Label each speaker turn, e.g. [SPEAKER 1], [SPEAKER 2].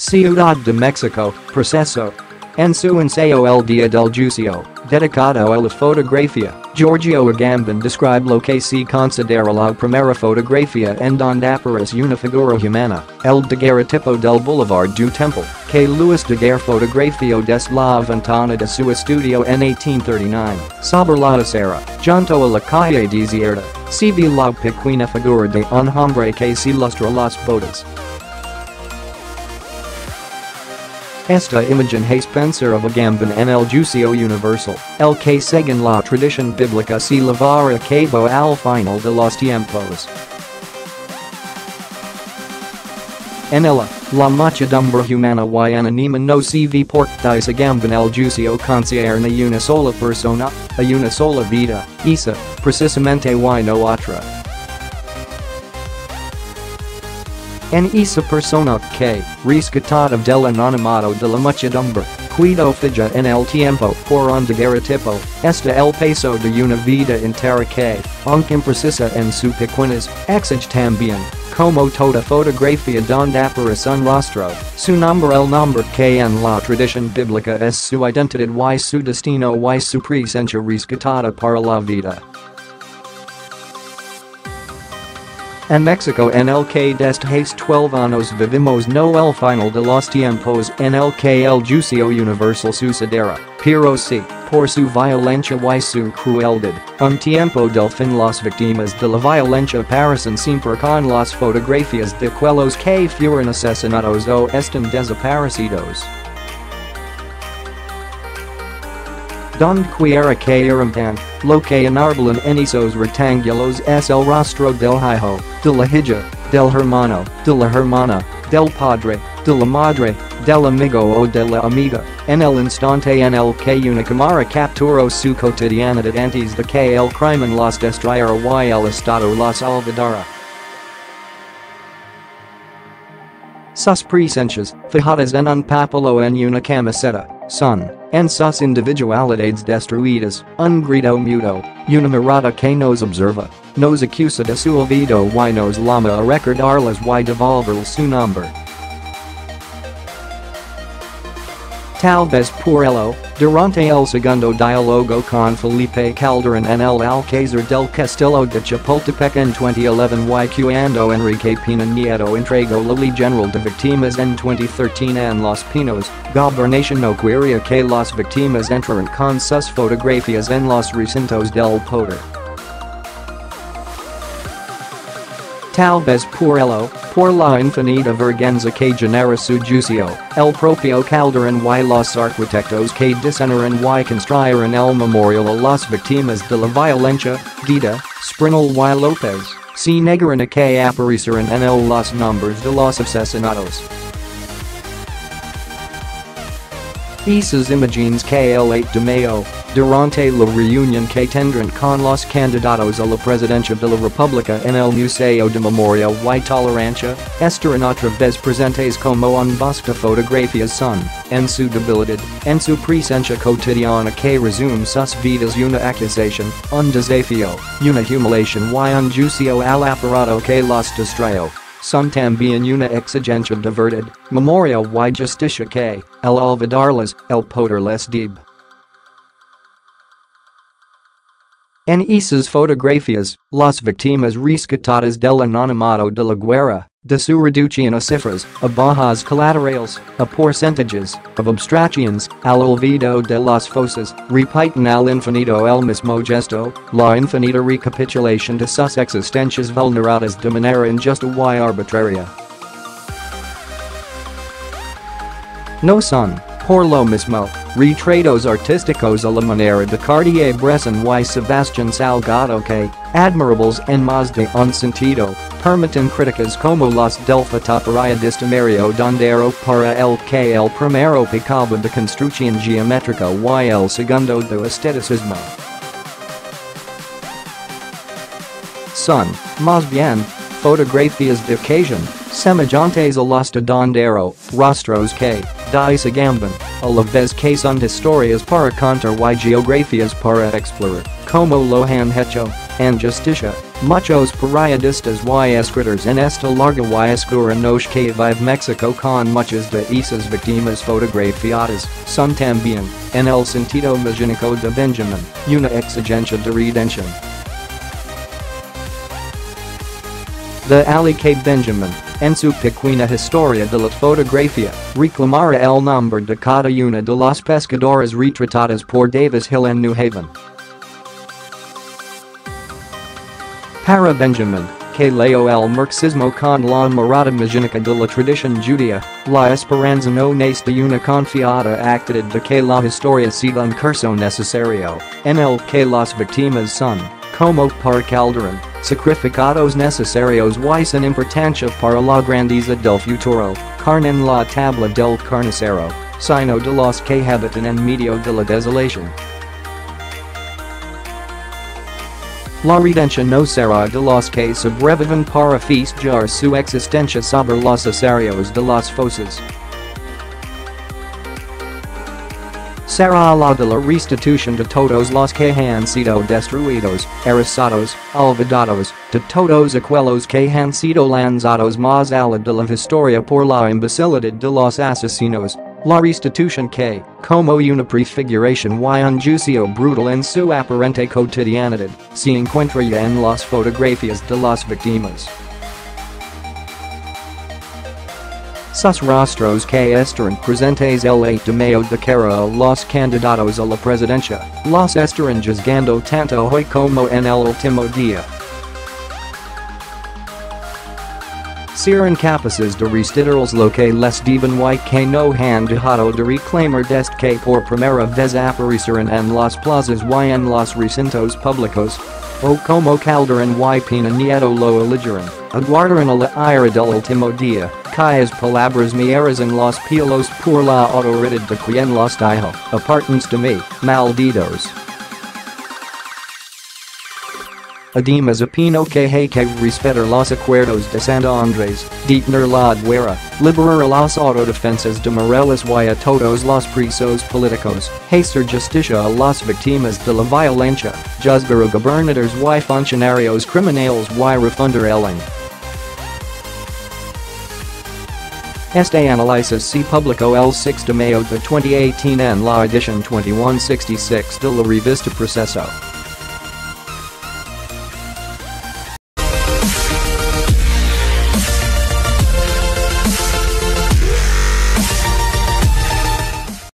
[SPEAKER 1] CIUDAD de México, Proceso. En su ensayo El Día del Juicio, dedicado a la fotografía, Giorgio Agamben describe lo que se considera la primera fotografía en donde aparece una figura humana, el daguerrotipo del boulevard du Temple, que Louis Daguerre fotografió desde la ventana de su estudio en 1839, sobre la acera, junto a la calle desierta, se ve la pequeña figura de un hombre que se ilustra las botas. Esta imagen hace pensar of Agamben en el Juicio Universal, el que según la tradición bíblica se llevará a cabo al final de los tiempos. En ella, la muchedumbre humana y anónima no se ve porque Agamben el Juicio concierne una sola persona, a una sola vida, esa, precisamente y no otra. En esa persona que, rescatada del anonimato de la muchedumbre, cuido fija en el tiempo por un daguerrotipo, está el peso de una vida entera que, aunque imprecisa en su pequeñez, exige también, como toda fotografía donde aparece un rostro, su nombre el nombre que en la tradición bíblica es su identidad y su destino y su presencia rescatada para la vida. En México en el que desde hace 12 años vivimos no el final de los tiempos en el que el Juicio Universal sucederá, pero sí, por su violencia y su crueldad, un tiempo del fin las víctimas de la violencia aparecen siempre con las fotografías de aquellos que fueron asesinados o están desaparecidos. Donde quiera que irrumpan, lo que enarbolan en esos rectángulos es el rostro del hijo, de la hija, del hermano, de la hermana, del padre, de la madre, del amigo o de la amiga, en el instante en el que una cámara capturó su cotidianidad antes de que el crimen los distrayera y el estado los olvidara. Sus presencias, fijadas en un papel o en una camiseta, son, en sus individualidades destruidas, un grito mudo, una mirada que nos observa, nos acusa de su olvido y nos llama a recordarlas y devolverles su nombre. Tal vez por ello, durante el segundo diálogo con Felipe Calderón en el Alcázar del Castillo de Chapultepec en 2011 y cuando Enrique Peña Nieto entregó la Ley General de Víctimas en 2013 en Los Pinos, gobernación no quería que las víctimas entraran con sus fotografías en los recintos del poder. Tal vez por ello, por la infinita vergüenza que genera su juicio, el propio Calderón y los arquitectos que diseñaron y construyeron el memorial a las víctimas de la violencia, Sprinall y López, se negaron a que aparecieran en él los nombres de los asesinados. Esas imágenes que el 8 de mayo, durante la reunión que tendrán con los candidatos a la presidencia de la República en el Museo de Memoria y Tolerancia, estarán otra vez presentes como un bosque de fotografías son, en su debilidad, en su presencia cotidiana que resume sus vidas una acusación, un desafío, una humiliación y un juicio al aparato que los distrayó. Son también una exigencia de verdad, memoria y justicia que, al olvidarlas, el poder les debe. En esas fotografías, las víctimas rescatadas del anonimato de la guerra, de su reducción a cifras, a bajas colaterales, a porcentajes, of abstractions, al olvido de las fosas, repiten al infinito el mismo gesto, la infinita recapitulación de sus existencias vulneradas de manera injusta y arbitraria. No son, por lo mismo, retratos artísticos a la manera de Cartier-Bresson y Sebastián Salgado que, admirables en más de un sentido, permiten críticas como las del fotografía Mario Dondero para el que el primero pecaba de construcción geométrica y el segundo de esteticismo. Son, más bien, fotografías de ocasión, semejantes a las de Dondero, rostros que, dice Agamben, a la vez que son historias para contar y geografías para explorar, como lo han hecho, en justicia, muchos periodistas y escritores en esta larga y oscura noche que vive México con muchas de esas víctimas fotografiadas son también, en el sentido magnífico de Benjamin, una exigencia de redención. De Ali que Benjamin, en su pequeña historia de la fotografía, reclamará el nombre de cada una de las pescadoras retratadas por Davis Hill en New Haven. Para Benjamin, que leo el marxismo con la mirada magnífica de la tradición judía, la esperanza no nace de una confiada actitud de que la historia siga un curso necesario, en el que las víctimas son, como para Calderón, sacrificados necesarios y sin importancia para la grandeza del futuro, carne en la tabla del carnicero, sino de los que habitan en medio de la desolación. La redención no será de los que sobreviven para festejar su existencia sobre los escenarios de las fosas. Será la de la restitución de todos los que han sido destruidos, erizados, olvidados, de todos aquellos que han sido lanzados más allá de la historia por la imbecilidad de los asesinos. La restitución que, como una prefiguración y un juicio brutal en su aparente cotidianidad, se encuentra ya en las fotografías de las víctimas. Sus rostros que estarán presentes el 8 de mayo de cara a los candidatos a la presidencia, los estarán juzgando tanto hoy como en el último día. Serán capaces de restituirles lo que les deben y que no han dejado de reclamar desde que por primera vez aparecieron en las plazas y en los recintos públicos. O como Calderón y Peña Nieto lo eligieron, aguardarán a la ira del último día, cuyas palabras me erizan los pelos por la autoridad de quien los dijo, apártense de mí, malditos. Además opino que hay que respetar los acuerdos de San Andrés, detener la guerra, liberar a las autodefensas de Morelos y a todos los presos políticos, hacer justicia a las víctimas de la violencia, juzgar a gobernadores y funcionarios criminales y refundar el IN. Este análisis se publicó el 6 de mayo de 2018 en la edición 2166 de la revista Proceso.